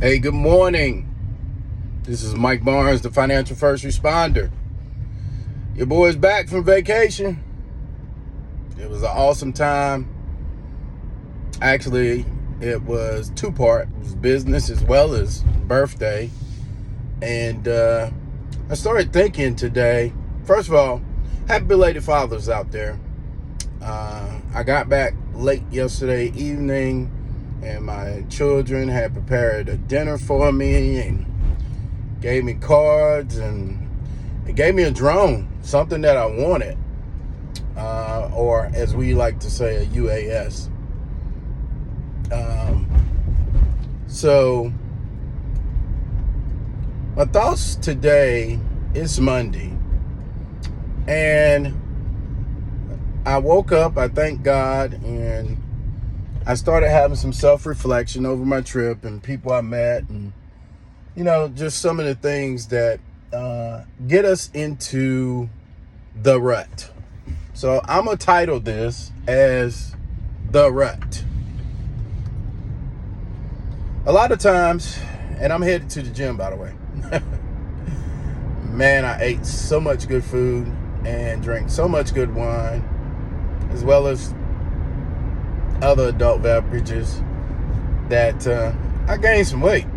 Hey, good morning. This is Mike Barnes, the financial first responder. Your boy's back from vacation. It was an awesome time. Actually, it was two-part. It was business as well as birthday. And I started thinking today, first of all, happy belated fathers out there. I got back late yesterday evening, and my children had prepared a dinner for me and gave me cards, and it gave me a drone, something that I wanted, or as we like to say, a UAS. So my thoughts today, it's Monday, and I woke up, I thank God, and I started having some self-reflection over my trip and people I met, and just some of the things that get us into the rut. So I'm gonna title this as The Rut. A lot of times, and I'm headed to the gym, by the way. Man, I ate so much good food and drank so much good wine, as well as other adult beverages, that I gained some weight.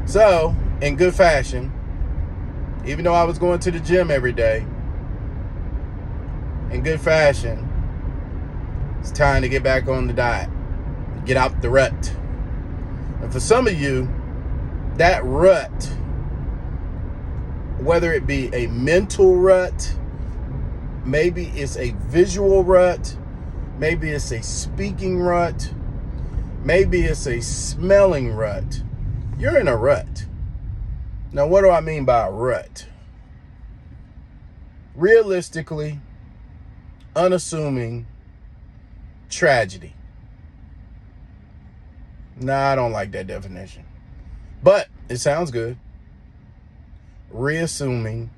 So, in good fashion, even though I was going to the gym every day, in good fashion, it's time to get back on the diet, get out the rut. And for some of you, that rut, whether it be a mental rut, maybe it's a visual rut, maybe it's a speaking rut, maybe it's a smelling rut, you're in a rut. Now, what do I mean by a rut? Realistically, unassuming tragedy. Nah, I don't like that definition, but it sounds good. Reassuming,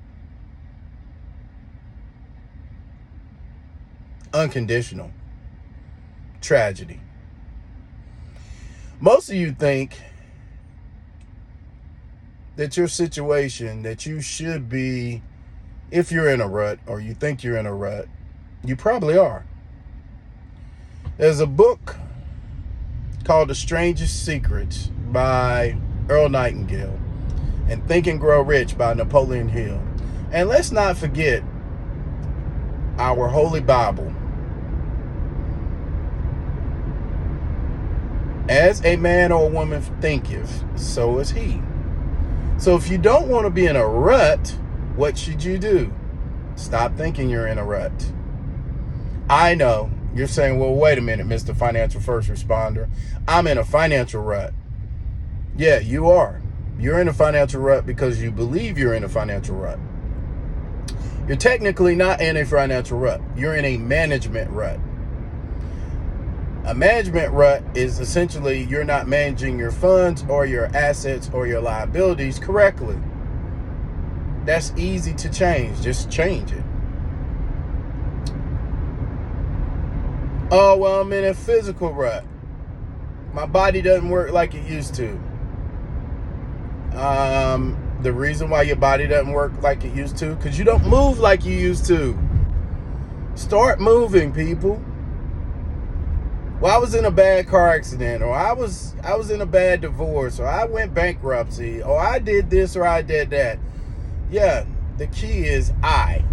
unconditional tragedy. Most of you think that your situation, that you should be, if you're in a rut, or you think you're in a rut, you probably are. There's a book called The Strangest Secret by Earl Nightingale, and Think and Grow Rich by Napoleon Hill. And let's not forget our Holy Bible. As a man or a woman thinketh, so is he. So if you don't want to be in a rut, what should you do? Stop thinking you're in a rut. I know you're saying, well, wait a minute, Mr. Financial First Responder. I'm in a financial rut. Yeah, you are. You're in a financial rut because you believe you're in a financial rut. You're technically not in a financial rut. You're in a management rut. A management rut is essentially you're not managing your funds or your assets or your liabilities correctly. That's easy to change. Just change it. Oh, well, I'm in a physical rut. My body doesn't work like it used to. The reason why your body doesn't work like it used to, because you don't move like you used to. Start moving, people. Well, I was in a bad car accident, or I was in a bad divorce, or I went bankruptcy, or I did this, or I did that. Yeah, the key is I.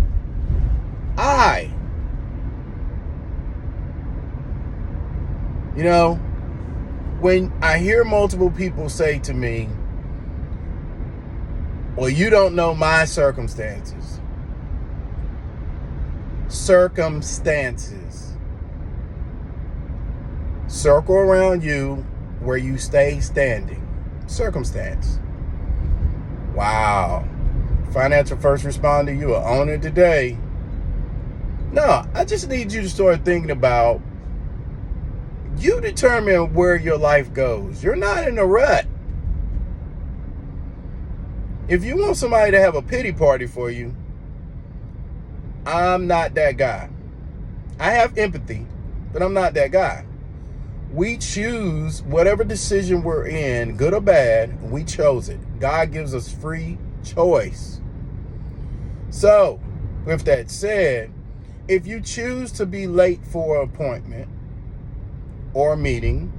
When I hear multiple people say to me, well, you don't know my circumstances. Circumstances. Circle around you where you stay standing. Circumstance. Wow. Financial First Responder, you are on it today. No, I just need you to start thinking about, you determine where your life goes. You're not in a rut. If you want somebody to have a pity party for you, I'm not that guy. I have empathy, but I'm not that guy. We choose whatever decision we're in, good or bad, we chose it. God gives us free choice. So, with that said, if you choose to be late for an appointment or a meeting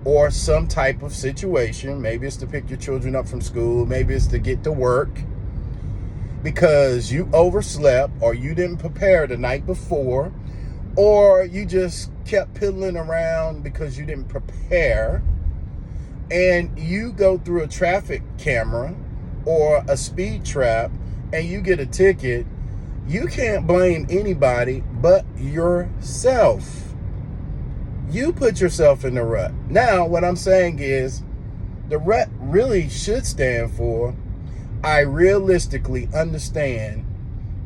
or some type of situation, maybe it's to pick your children up from school, maybe it's to get to work because you overslept or you didn't prepare the night before, or you just kept piddling around because you didn't prepare, and you go through a traffic camera or a speed trap and you get a ticket, you can't blame anybody but yourself. You put yourself in the rut. Now, what I'm saying is, the rut really should stand for, I realistically understand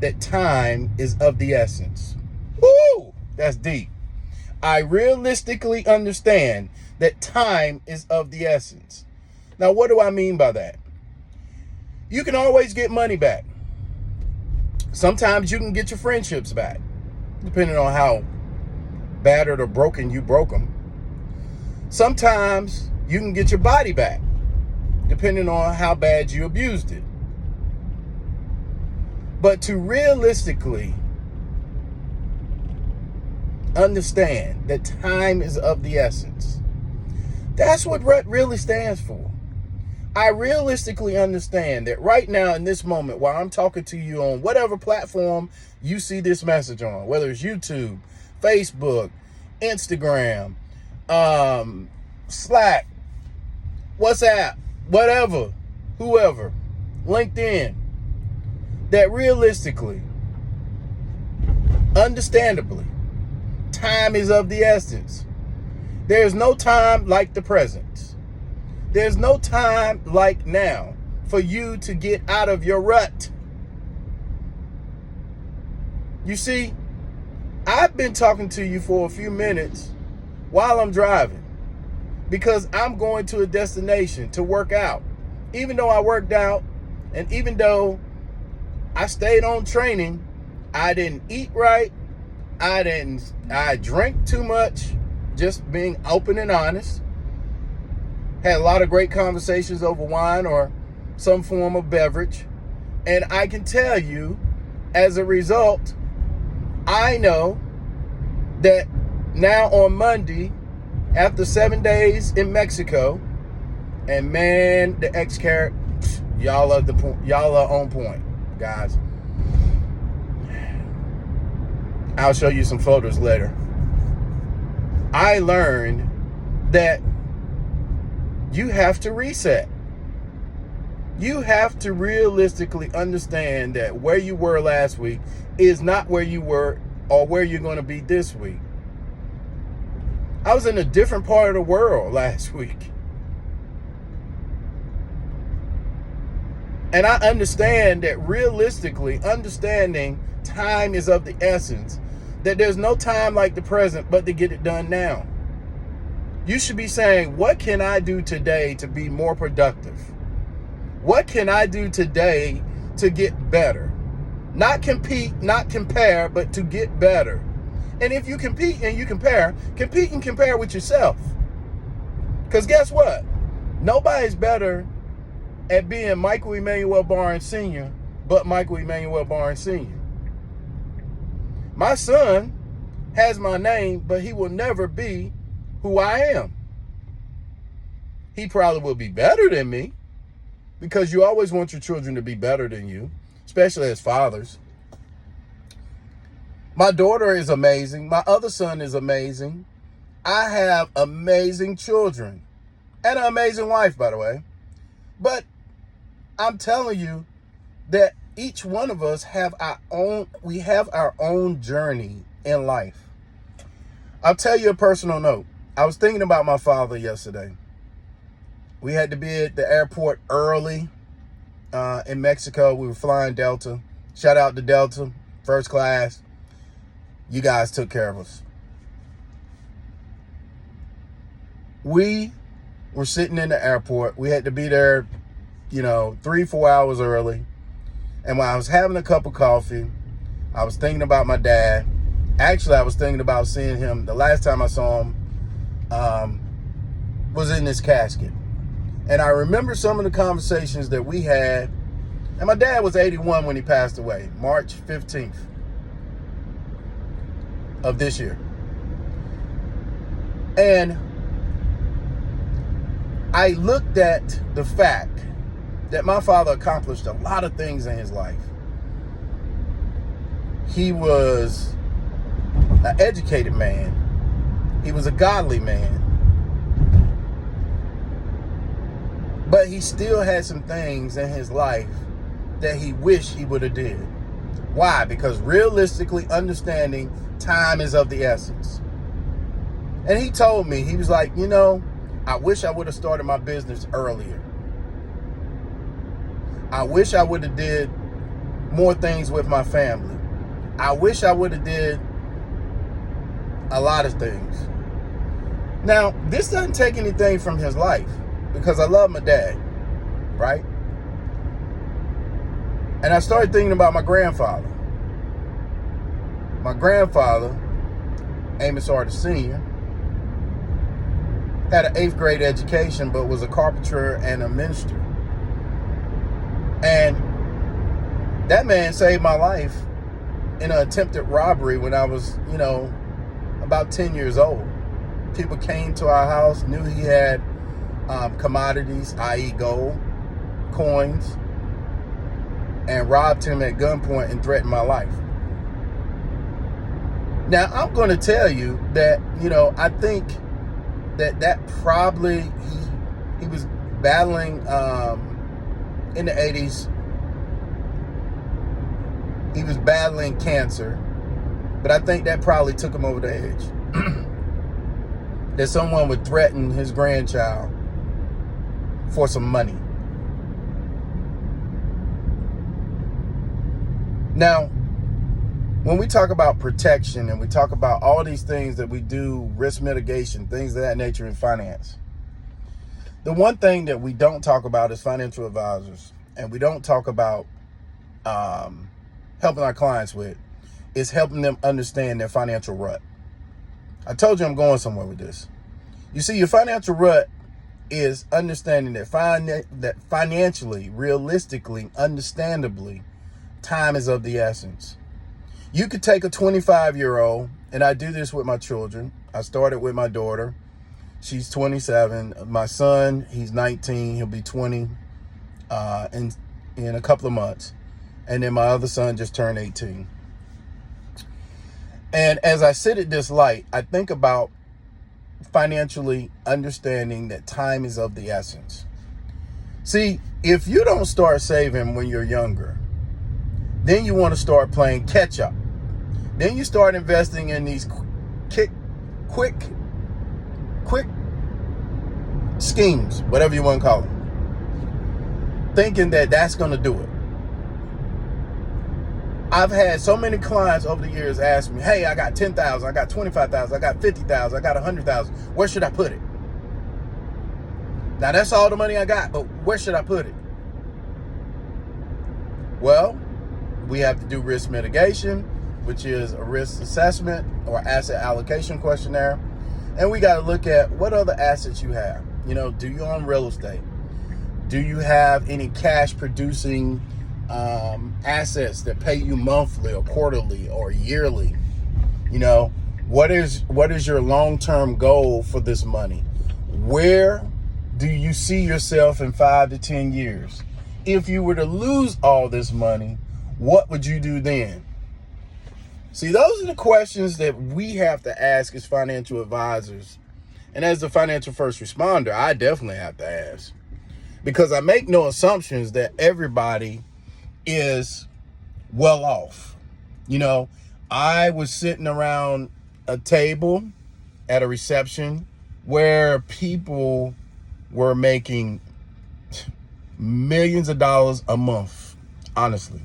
that time is of the essence. Woo! That's deep. I realistically understand that time is of the essence. Now, what do I mean by that? You can always get money back. Sometimes you can get your friendships back, depending on how battered or broken you broke them. Sometimes you can get your body back, depending on how bad you abused it. But to realistically understand that time is of the essence, that's what RUT really stands for. I realistically understand that right now in this moment, while I'm talking to you on whatever platform you see this message on, whether it's YouTube, Facebook, Instagram, Slack, WhatsApp, whatever, whoever, LinkedIn, that realistically, understandably, time is of the essence. There's no time like the present. There's no time like now for you to get out of your rut. You see, I've been talking to you for a few minutes while I'm driving because I'm going to a destination to work out. Even though I worked out and even though I stayed on training, I didn't eat right. I drank too much, just being open and honest. Had a lot of great conversations over wine or some form of beverage. And I can tell you, as a result, I know that now on Monday, after 7 days in Mexico, and man, the X-Carrot, y'all are on point, guys. I'll show you some photos later. I learned that you have to reset. You have to realistically understand that where you were last week is not where you were or where you're going to be this week. I was in a different part of the world last week. And I understand that realistically, understanding time is of the essence, that there's no time like the present but to get it done now. You should be saying, what can I do today to be more productive? What can I do today to get better? Not compete, not compare, but to get better. And if you compete and you compare with yourself. Because guess what? Nobody's better at being Michael Emmanuel Barnes Sr. but Michael Emmanuel Barnes Sr. My son has my name, but he will never be who I am. He probably will be better than me, because you always want your children to be better than you, especially as fathers. My daughter is amazing. My other son is amazing. I have amazing children and an amazing wife, by the way. But I'm telling you that each one of us have our own journey in life. I'll tell you a personal note. I was thinking about my father yesterday. We had to be at the airport early in Mexico. We were flying Delta. Shout out to Delta, first class. You guys took care of us. We were sitting in the airport. We had to be there, 3-4 hours early. And when I was having a cup of coffee, I was thinking about my dad. Actually, I was thinking about seeing him. The last time I saw him was in this casket. And I remember some of the conversations that we had. And my dad was 81 when he passed away, March 15th of this year. And I looked at the fact that my father accomplished a lot of things in his life. He was an educated man. He was a godly man. But he still had some things in his life that he wished he would have did. Why? Because realistically, understanding time is of the essence. And he told me, he was like, I wish I would have started my business earlier. I wish I would have did more things with my family. I wish I would have did a lot of things. Now, this doesn't take anything from his life because I love my dad, right? And I started thinking about my grandfather. My grandfather, Amos Artis Sr., had an 8th grade education, but was a carpenter and a minister. And that man saved my life in an attempted robbery when I was, about 10 years old. People came to our house, knew he had commodities, i.e. gold, coins, and robbed him at gunpoint and threatened my life. Now, I'm going to tell you that, I think that probably he was battling in the 80s. He was battling cancer, but I think that probably took him over the edge. That someone would threaten his grandchild for some money. Now, when we talk about protection and we talk about all these things that we do, risk mitigation, things of that nature in finance, the one thing that we don't talk about is financial advisors, and we don't talk about helping our clients with, is helping them understand their financial rut. I told you I'm going somewhere with this. You see, your financial rut is understanding that financially, realistically, understandably, time is of the essence. You could take a 25-year-old, and I do this with my children. I started with my daughter. She's 27. My son, he's 19. He'll be 20 in a couple of months. And then my other son just turned 18. And as I sit at this light, I think about financially understanding that time is of the essence. See, if you don't start saving when you're younger, then you want to start playing catch up. Then you start investing in these quick schemes, whatever you want to call them, thinking that that's going to do it. I've had so many clients over the years ask me, hey, I got 10,000, I got 25,000, I got 50,000, I got 100,000. Where should I put it? Now that's all the money I got, but where should I put it? Well, we have to do risk mitigation, which is a risk assessment or asset allocation questionnaire. And we got to look at what other assets you have. Do you own real estate? Do you have any cash producing assets that pay you monthly or quarterly or yearly? What is your long-term goal for this money? Where do you see yourself in 5 to 10 years? If you were to lose all this money, what would you do then? See, those are the questions that we have to ask as financial advisors. And as the financial first responder, I definitely have to ask. Because I make no assumptions that everybody is well off. I was sitting around a table at a reception where people were making millions of dollars a month, honestly.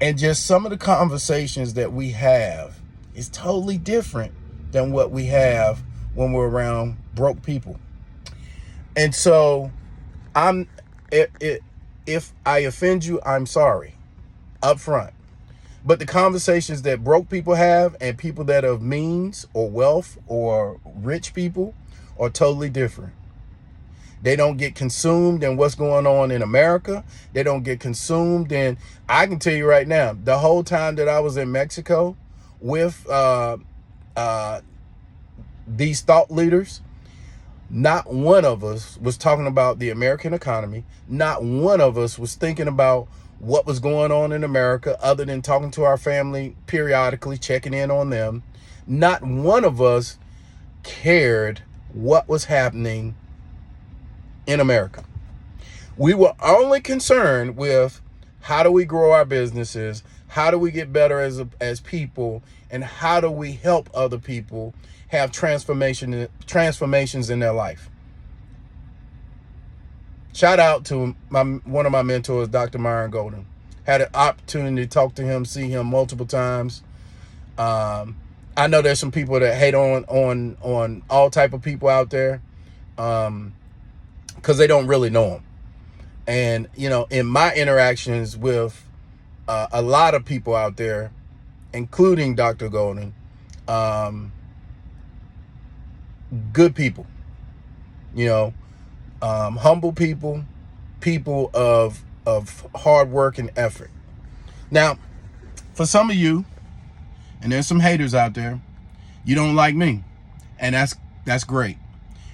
And just some of the conversations that we have is totally different than what we have when we're around broke people. And so if I offend you, I'm sorry up front. But the conversations that broke people have and people that have means or wealth or rich people are totally different. They don't get consumed in what's going on in America. They don't get consumed in, I can tell you right now, the whole time that I was in Mexico with these thought leaders, not one of us was talking about the American economy. Not one of us was thinking about what was going on in America other than talking to our family periodically, checking in on them. Not one of us cared what was happening in America. We were only concerned with how do we grow our businesses, how do we get better as people, and how do we help other people have transformations in their life. Shout out to one of my mentors, Dr. Myron Golden. Had an opportunity to talk to him, see him multiple times. I know there's some people that hate on all type of people out there because they don't really know him. And, you know, in my interactions with a lot of people out there, including Dr. Golden, good people, you know, humble people, people of hard work and effort. Now, for some of you, and there's some haters out there, you don't like me, and that's great,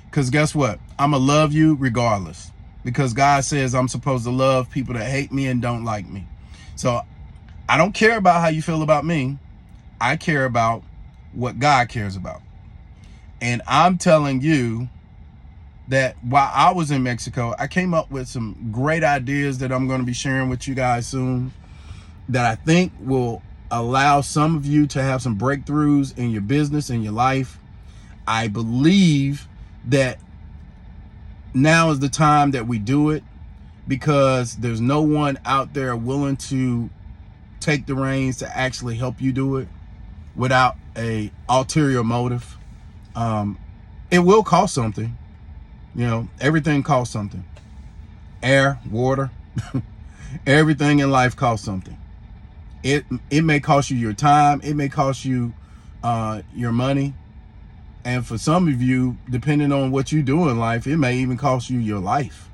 because guess what? I'm gonna love you regardless, because God says I'm supposed to love people that hate me and don't like me. So I don't care about how you feel about me. I care about what God cares about. And I'm telling you that while I was in Mexico, I came up with some great ideas that I'm going to be sharing with you guys soon that I think will allow some of you to have some breakthroughs in your business, in your life. I believe that now is the time that we do it, because there's no one out there willing to take the reins to actually help you do it without a ulterior motive. It will cost something. You know, everything costs something. Air, water, everything in life costs something. It may cost you your time. It may cost you your money. And for some of you, depending on what you do in life, it may even cost you your life,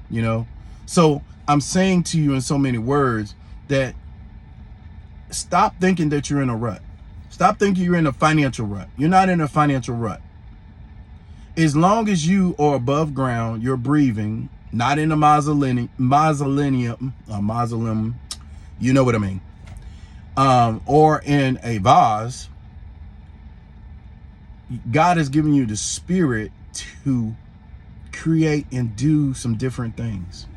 you know? So I'm saying to you in so many words that stop thinking that you're in a rut. Stop thinking you're in a financial rut. You're not in a financial rut. As long as you are above ground, you're breathing, not in a mausoleum, you know what I mean, or in a vase. God has given you the spirit to create and do some different things.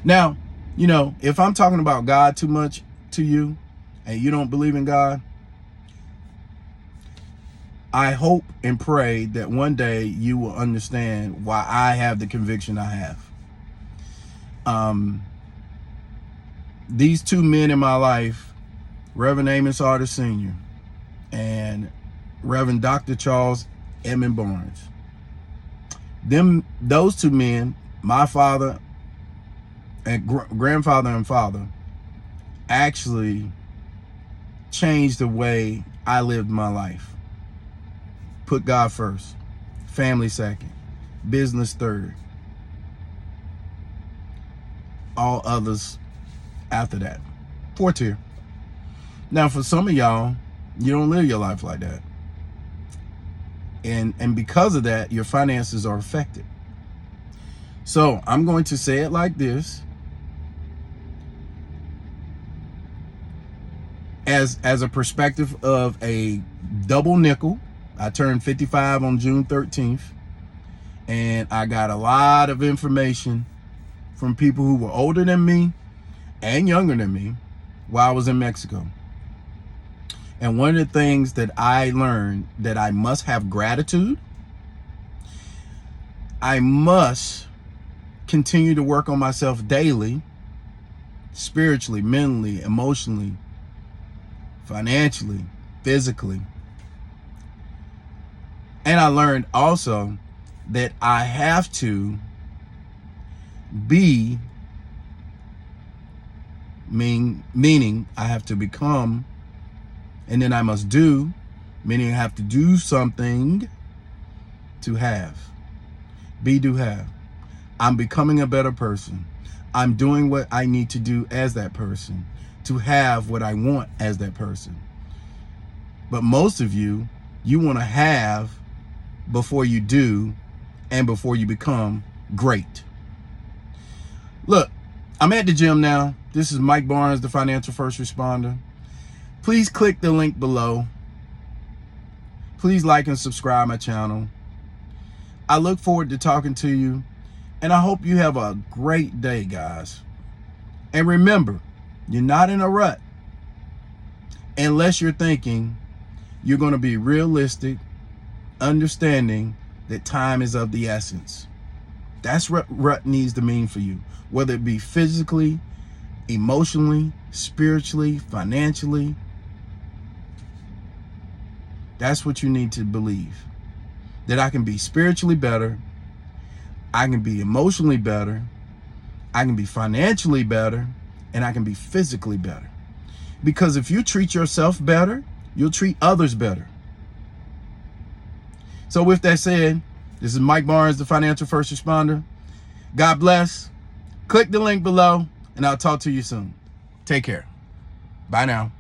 Now, you know, if I'm talking about God too much to you and you don't believe in God, I hope and pray that one day you will understand why I have the conviction I have. These two men in my life, Reverend Amos Artis Sr. and Reverend Dr. Charles Edmund Barnes, those two men, my father and grandfather and father, actually changed the way I lived my life. Put God first, family second, business third, all others after that. Fourth tier. Now, for some of y'all, you don't live your life like that. And because of that, your finances are affected. So I'm going to say it like this. As a perspective of a double nickel, I turned 55 on June 13th, and I got a lot of information from people who were older than me and younger than me while I was in Mexico. And one of the things that I learned, that I must have gratitude. I must continue to work on myself daily, spiritually, mentally, emotionally, financially, physically. And I learned also that I have to be meaning I have to become, and then I must do, meaning I have to do something to have. Be, do, have. I'm becoming a better person. I'm doing what I need to do as that person to have what I want as that person. But most of you want to have before you do and before you become great. Look, I'm at the gym now. This is Mike Barnes, the financial first responder. Please click the link below. Please like and subscribe my channel. I look forward to talking to you, and I hope you have a great day, guys. And remember, you're not in a rut unless you're thinking you're going to be realistic, understanding that time is of the essence. That's what rut needs to mean for you, whether it be physically, emotionally, spiritually, financially. That's what you need to believe. That I can be spiritually better, I can be emotionally better, I can be financially better, and I can be physically better. Because if you treat yourself better, you'll treat others better. So with that said, this is Mike Barnes, the financial first responder. God bless. Click the link below, and I'll talk to you soon. Take care. Bye now.